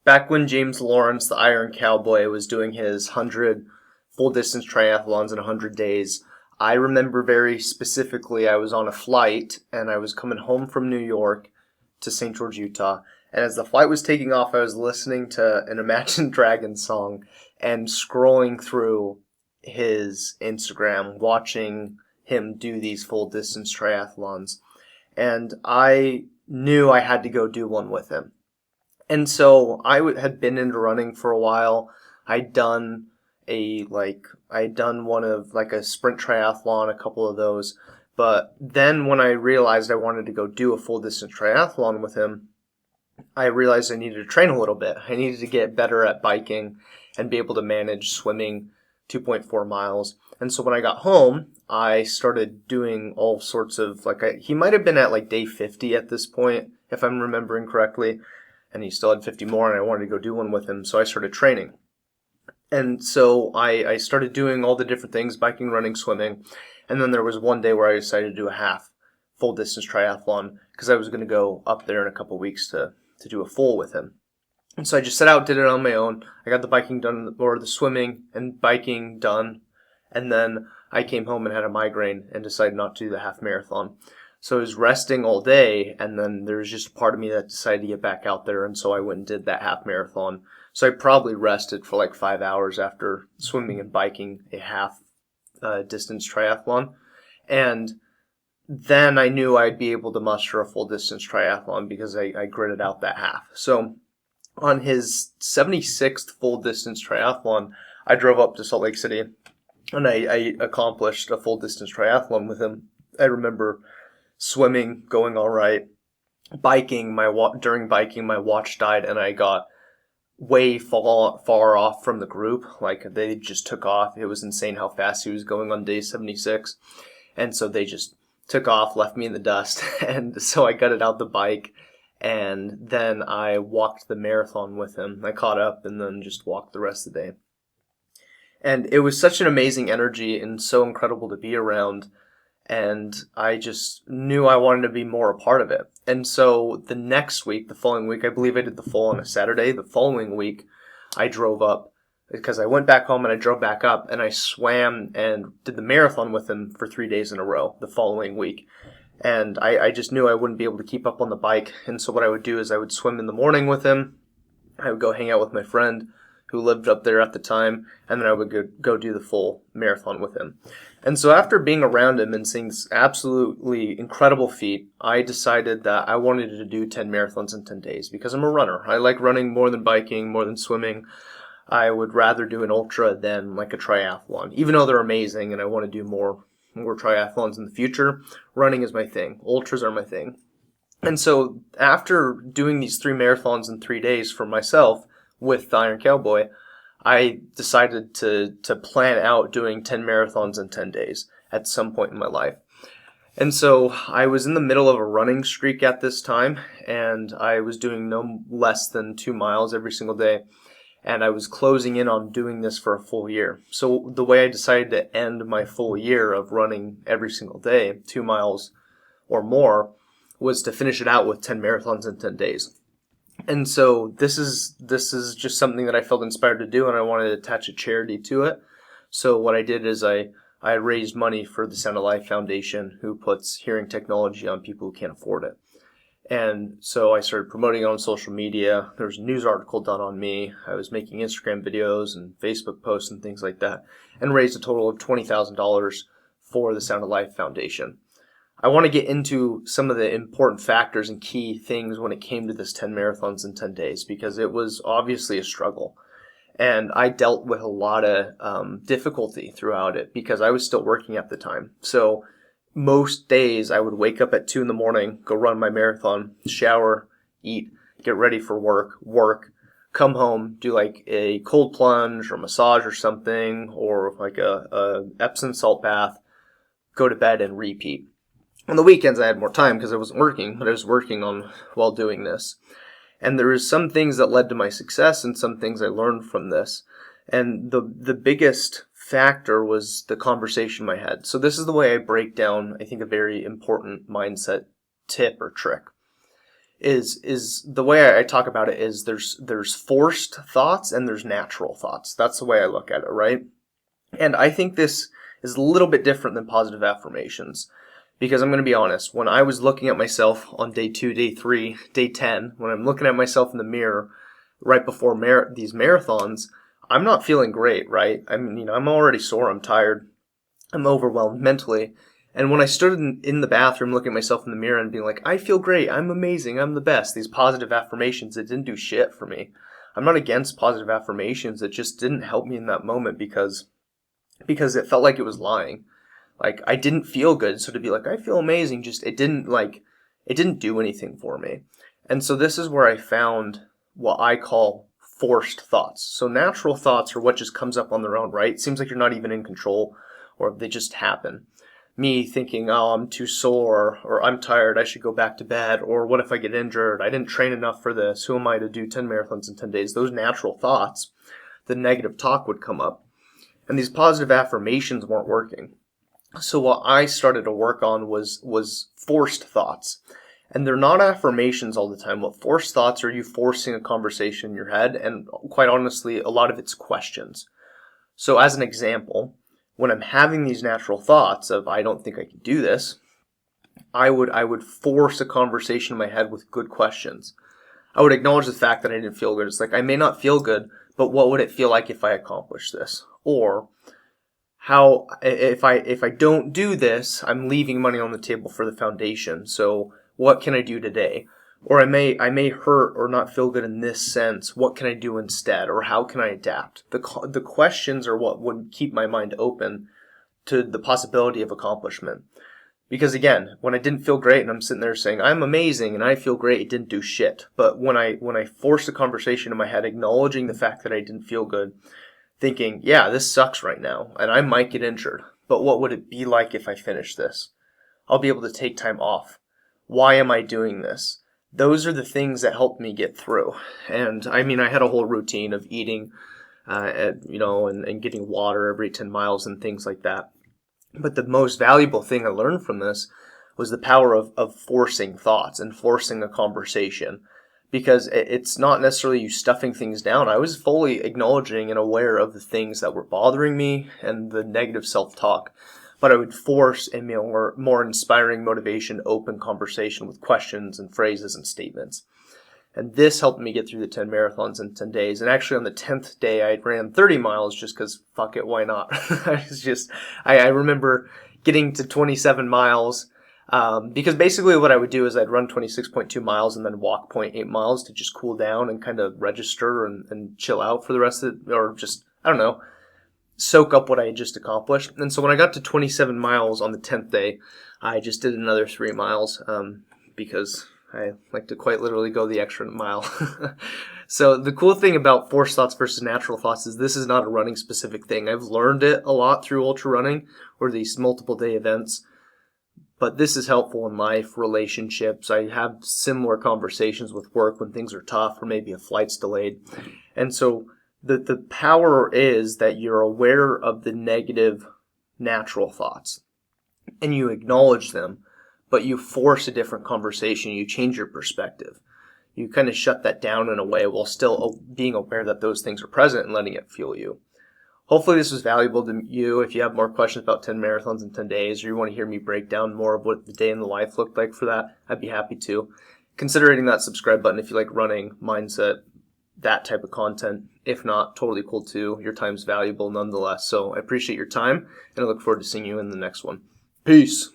back when James Lawrence, the Iron Cowboy, was doing his 100 full distance triathlons in 100 days, I remember very specifically I was on a flight and I was coming home from New York to St. George, Utah. And as the flight was taking off, I was listening to an Imagine Dragons song and scrolling through his Instagram, watching him do these full distance triathlons. And I knew I had to go do one with him. And so had been into running for a while. I'd done one of like a sprint triathlon, a couple of those. But then when I realized I wanted to go do a full distance triathlon with him, I realized I needed to train a little bit. I needed to get better at biking and be able to manage swimming 2.4 miles. And so when I got home, I started doing all sorts of, he might have been at like day 50 at this point, if I'm remembering correctly. And he still had 50 more, and I wanted to go do one with him. So I started training. And so I started doing all the different things, biking, running, swimming. And then there was one day where I decided to do a half full distance triathlon because I was going to go up there in a couple weeks to do a full with him. And so I just set out, did it on my own. I got the biking done, or the swimming and biking done. And then I came home and had a migraine and decided not to do the half marathon. So I was resting all day, and then there was just a part of me that decided to get back out there, and so I went and did that half marathon. So I probably rested for like 5 hours after swimming and biking a half distance triathlon. And then I knew I'd be able to muster a full distance triathlon because I gritted out that half. So on his 76th full distance triathlon, I drove up to Salt Lake City, and I accomplished a full distance triathlon with him. I remember swimming going all right. Biking, during biking, my watch died and I got way far off from the group. Like, they just took off. It was insane how fast he was going on day 76. And so they just took off, left me in the dust. And so I gutted out the bike, and then I walked the marathon with him. I caught up and then just walked the rest of the day. And it was such an amazing energy and so incredible to be around. And I just knew I wanted to be more a part of it. And so the following week, I believe I did the full on a Saturday. The following week, I drove up because I went back home and I drove back up and I swam and did the marathon with him for 3 days in a row the following week. And I just knew I wouldn't be able to keep up on the bike. And so what I would do is I would swim in the morning with him. I would go hang out with my friend who lived up there at the time, and then I would go do the full marathon with him. And so after being around him and seeing this absolutely incredible feat, I decided that I wanted to do 10 marathons in 10 days because I'm a runner. I like running more than biking, more than swimming. I would rather do an ultra than like a triathlon, even though they're amazing and I want to do more triathlons in the future. Running is my thing. Ultras are my thing. And so after doing these 3 marathons in 3 days for myself with the Iron Cowboy, I decided to plan out doing 10 marathons in 10 days at some point in my life. And so I was in the middle of a running streak at this time, and I was doing no less than 2 miles every single day. And I was closing in on doing this for a full year. So the way I decided to end my full year of running every single day, 2 miles or more, was to finish it out with 10 marathons in 10 days. And so this is just something that I felt inspired to do, and I wanted to attach a charity to it. So what I did is I raised money for the Sound of Life Foundation, who puts hearing technology on people who can't afford it. And so I started promoting it on social media. There was a news article done on me. I was making Instagram videos and Facebook posts and things like that, and raised a total of $20,000 for the Sound of Life Foundation. I want to get into some of the important factors and key things when it came to this 10 marathons in 10 days, because it was obviously a struggle. And I dealt with a lot of difficulty throughout it because I was still working at the time. So most days I would wake up at 2 in the morning, go run my marathon, shower, eat, get ready for work, come home, do like a cold plunge or massage or something, or like a Epsom salt bath, go to bed and repeat. On the weekends I had more time because I wasn't working, but I was working while doing this. And there was some things that led to my success and some things I learned from this. And the biggest factor was the conversation in my head. So this is the way I break down, I think, a very important mindset tip or trick. is the way I talk about it is there's forced thoughts and there's natural thoughts. That's the way I look at it, right? And I think this is a little bit different than positive affirmations. Because I'm going to be honest, when I was looking at myself on day 2, day 3, day 10, when I'm looking at myself in the mirror right before these marathons, I'm not feeling great, right? I mean, I'm already sore, I'm tired, I'm overwhelmed mentally. And when I stood in the bathroom looking at myself in the mirror and being like, I feel great, I'm amazing, I'm the best, these positive affirmations, it didn't do shit for me. I'm not against positive affirmations, it just didn't help me in that moment because it felt like it was lying. Like, I didn't feel good, so to be like, I feel amazing, it didn't do anything for me. And so this is where I found what I call forced thoughts. So natural thoughts are what just comes up on their own, right? It seems like you're not even in control, or they just happen. Me thinking, oh, I'm too sore, or I'm tired, I should go back to bed, or what if I get injured? I didn't train enough for this. Who am I to do 10 marathons in 10 days? Those natural thoughts, the negative talk would come up. And these positive affirmations weren't working. So what I started to work on was forced thoughts. And they're not affirmations all the time. What forced thoughts are you forcing a conversation in your head, and quite honestly, a lot of it's questions. So as an example, when I'm having these natural thoughts of I don't think I can do this, I would force a conversation in my head with good questions. I would acknowledge the fact that I didn't feel good. It's like, I may not feel good, but what would it feel like if I accomplished this? Or how if I don't do this, I'm leaving money on the table for the foundation. So what can I do today? Or I may hurt or not feel good in this sense. What can I do instead? Or how can I adapt? The questions are what would keep my mind open to the possibility of accomplishment. Because again, when I didn't feel great and I'm sitting there saying, I'm amazing and I feel great, it didn't do shit. But when I forced a conversation in my head, acknowledging the fact that I didn't feel good, thinking, yeah, this sucks right now, and I might get injured, but what would it be like if I finish this? I'll be able to take time off. Why am I doing this? Those are the things that helped me get through. And I mean, I had a whole routine of eating, and getting water every 10 miles and things like that. But the most valuable thing I learned from this was the power of forcing thoughts and forcing a conversation. Because it's not necessarily you stuffing things down. I was fully acknowledging and aware of the things that were bothering me and the negative self-talk. But I would force a more inspiring motivation, open conversation with questions and phrases and statements. And this helped me get through the 10 marathons in 10 days. And actually on the 10th day, I ran 30 miles just because, fuck it, why not? I remember getting to 27 miles. Because basically what I would do is I'd run 26.2 miles and then walk 0.8 miles to just cool down and kind of register and chill out for the rest of it, or just, I don't know, soak up what I had just accomplished. And so when I got to 27 miles on the 10th day, I just did another 3 miles, because I like to quite literally go the extra mile. So the cool thing about forced thoughts versus natural thoughts is this is not a running specific thing. I've learned it a lot through ultra running or these multiple day events. But this is helpful in life, relationships. I have similar conversations with work when things are tough or maybe a flight's delayed. And so the power is that you're aware of the negative natural thoughts and you acknowledge them, but you force a different conversation. You change your perspective. You kind of shut that down in a way while still being aware that those things are present and letting it fuel you. Hopefully this was valuable to you. If you have more questions about 10 marathons in 10 days, or you want to hear me break down more of what the day in the life looked like for that, I'd be happy to. Consider hitting that subscribe button if you like running, mindset, that type of content. If not, totally cool too. Your time's valuable nonetheless. So I appreciate your time, and I look forward to seeing you in the next one. Peace.